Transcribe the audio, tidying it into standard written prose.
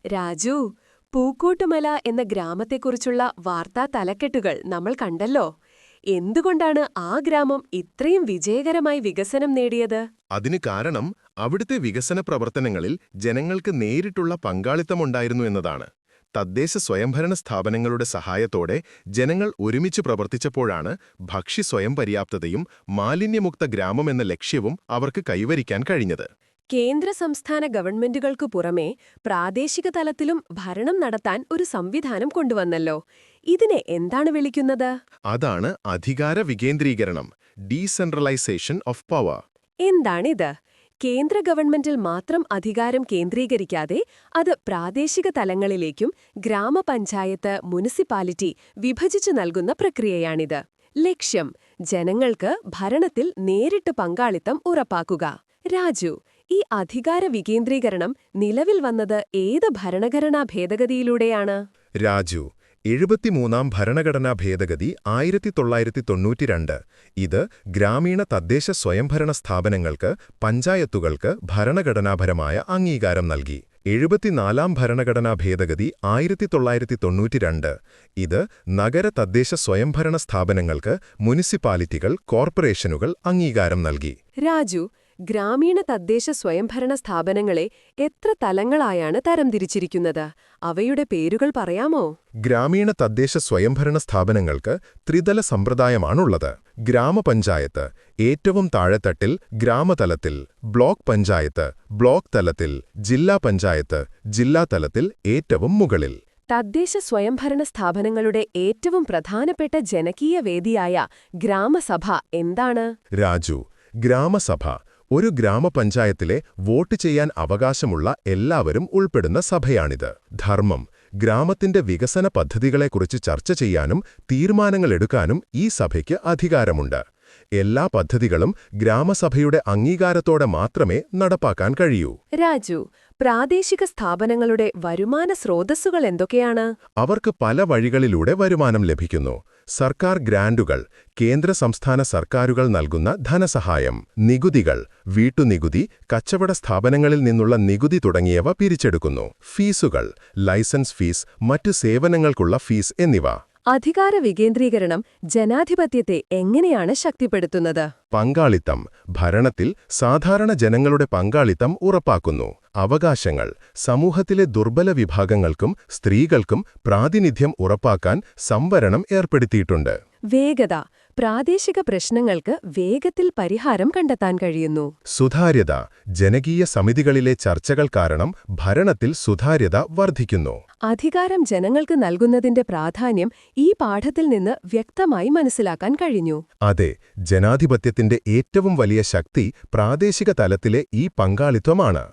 രാജു, പൂക്കോട്ടുമല എന്ന ഗ്രാമത്തെക്കുറിച്ചുള്ള വാർത്താ തലക്കെട്ടുകൾ നമ്മൾ കണ്ടല്ലോ. എന്തുകൊണ്ടാണ് ആ ഗ്രാമം ഇത്രയും വിജയകരമായി വികസനം നേടിയത്? അതിന് കാരണം അവിടുത്തെ വികസന പ്രവർത്തനങ്ങളിൽ ജനങ്ങൾക്ക് നേരിട്ടുള്ള പങ്കാളിത്തമുണ്ടായിരുന്നു എന്നതാണ്. തദ്ദേശ സ്വയംഭരണ സ്ഥാപനങ്ങളുടെ സഹായത്തോടെ ജനങ്ങൾ ഒരുമിച്ച് പ്രവർത്തിച്ചപ്പോഴാണ് ഭക്ഷ്യ സ്വയം പര്യാപ്തതയും മാലിന്യമുക്ത ഗ്രാമമെന്ന ലക്ഷ്യവും അവർക്ക് കൈവരിക്കാൻ കഴിഞ്ഞത്. കേന്ദ്ര സംസ്ഥാന ഗവൺമെന്റുകൾക്കു പുറമേ പ്രാദേശിക തലത്തിലും ഭരണം നടത്താൻ ഒരു സംവിധാനം കൊണ്ടുവന്നല്ലോ. ഇതിനെ എന്താണ് വിളിക്കുന്നത്? അതാണ് അധികാര വികേന്ദ്രീകരണം, ഡീസെൻട്രലൈസേഷൻ ഓഫ് പവർ. എന്താണിത്? കേന്ദ്ര ഗവൺമെന്റിൽ മാത്രം അധികാരം കേന്ദ്രീകരിക്കാതെ അത് പ്രാദേശിക തലങ്ങളിലേക്കും ഗ്രാമപഞ്ചായത്ത്, മുനിസിപ്പാലിറ്റി വിഭജിച്ചു നൽകുന്ന പ്രക്രിയയാണിത്. ലക്ഷ്യം ജനങ്ങൾക്ക് ഭരണത്തിൽ നേരിട്ട് പങ്കാളിത്തം ഉറപ്പാക്കുക. രാജു, ഈ അധികാര വികേന്ദ്രീകരണം നിലവിൽ വന്നത് ഏത് ഭരണഘടനാ ഭേദഗതിയിലൂടെയാണ്? രാജു, 73ാം ഭരണഘടനാ ഭേദഗതി 1992. ഇത് ഗ്രാമീണ തദ്ദേശ സ്വയംഭരണ സ്ഥാപനങ്ങൾക്ക്, പഞ്ചായത്തുകൾക്ക് ഭരണഘടനാപരമായ അംഗീകാരം നൽകി. 74ാം ഭരണഘടനാ ഭേദഗതി 1992. ഇത് നഗര തദ്ദേശ സ്വയംഭരണ സ്ഥാപനങ്ങൾക്ക്, മുനിസിപ്പാലിറ്റികൾ, കോർപ്പറേഷനുകൾ അംഗീകാരം നൽകി. രാജു, ഗ്രാമീണ തദ്ദേശ സ്വയംഭരണ സ്ഥാപനങ്ങളെ എത്ര തലങ്ങളായാണ് തരംതിരിച്ചിരിക്കുന്നത്? അവയുടെ പേരുകൾ പറയാമോ? ഗ്രാമീണ തദ്ദേശ സ്വയംഭരണ സ്ഥാപനങ്ങൾക്ക് ത്രിതല സമ്പ്രദായമാണുള്ളത്. ഗ്രാമപഞ്ചായത്ത് ഏറ്റവും താഴെത്തട്ടിൽ, ഗ്രാമതലത്തിൽ; ബ്ലോക്ക് പഞ്ചായത്ത് ബ്ലോക്ക് തലത്തിൽ; ജില്ലാ പഞ്ചായത്ത് ജില്ലാതലത്തിൽ ഏറ്റവും മുകളിൽ. തദ്ദേശ സ്വയംഭരണ സ്ഥാപനങ്ങളുടെ ഏറ്റവും പ്രധാനപ്പെട്ട ജനകീയ വേദിയായ ഗ്രാമസഭ എന്താണ്? രാജു, ഗ്രാമസഭ ഒരു ഗ്രാമപഞ്ചായത്തിലെ വോട്ട് ചെയ്യാൻ അവകാശമുള്ള എല്ലാവരും ഉൾപ്പെടുന്ന സഭയാണിത്. ധർമ്മം: ഗ്രാമത്തിന്റെ വികസന പദ്ധതികളെക്കുറിച്ച് ചർച്ച ചെയ്യാനും തീരുമാനങ്ങളെടുക്കാനും ഈ സഭയ്ക്ക് അധികാരമുണ്ട്. എല്ലാ പദ്ധതികളും ഗ്രാമസഭയുടെ അംഗീകാരത്തോടെ മാത്രമേ നടപ്പാക്കാൻ കഴിയൂ. രാജു, പ്രാദേശിക സ്ഥാപനങ്ങളുടെ വരുമാന സ്രോതസ്സുകൾ എന്തൊക്കെയാണ്? അവർക്ക് പല വഴികളിലൂടെ വരുമാനം ലഭിക്കുന്നു. സർക്കാർ ഗ്രാന്റുകൾ, കേന്ദ്ര സംസ്ഥാന സർക്കാരുകൾ നൽകുന്ന ധനസഹായം, നികുതികൾ, വീട്ടുനികുതി, കച്ചവട സ്ഥാപനങ്ങളിൽ നിന്നുള്ള നികുതി തുടങ്ങിയവ പിരിച്ചെടുക്കുന്നു. ഫീസുകൾ, ലൈസൻസ് ഫീസ്, മറ്റു സേവനങ്ങൾക്കുള്ള ഫീസ് എന്നിവ. അധികാര വികേന്ദ്രീകരണം ജനാധിപത്യത്തെ എങ്ങനെയാണ് ശക്തിപ്പെടുത്തുന്നത്? പങ്കാളിത്തം: ഭരണത്തിൽ സാധാരണ ജനങ്ങളുടെ പങ്കാളിത്തം ഉറപ്പാക്കുന്നു. അവകാശങ്ങൾ: സമൂഹത്തിലെ ദുർബല വിഭാഗങ്ങൾക്കും സ്ത്രീകൾക്കും പ്രാതിനിധ്യം ഉറപ്പാക്കാൻ സംവരണം ഏർപ്പെടുത്തിയിട്ടുണ്ട്. വേഗത: പ്രാദേശിക പ്രശ്നങ്ങൾക്ക് വേഗത്തിൽ പരിഹാരം കണ്ടെത്താൻ കഴിയുന്നു. സുതാര്യത: ജനകീയ സമിതികളിലെ ചർച്ചകൾ കാരണം ഭരണത്തിൽ സുതാര്യത വർദ്ധിക്കുന്നു. അധികാരം ജനങ്ങൾക്ക് നൽകുന്നതിന്റെ പ്രാധാന്യം ഈ പാഠത്തിൽ നിന്ന് വ്യക്തമായി മനസ്സിലാക്കാൻ കഴിഞ്ഞു. അതെ, ജനാധിപത്യത്തിന്റെ ഏറ്റവും വലിയ ശക്തി പ്രാദേശിക തലത്തിലെ ഈ പങ്കാളിത്തമാണ്.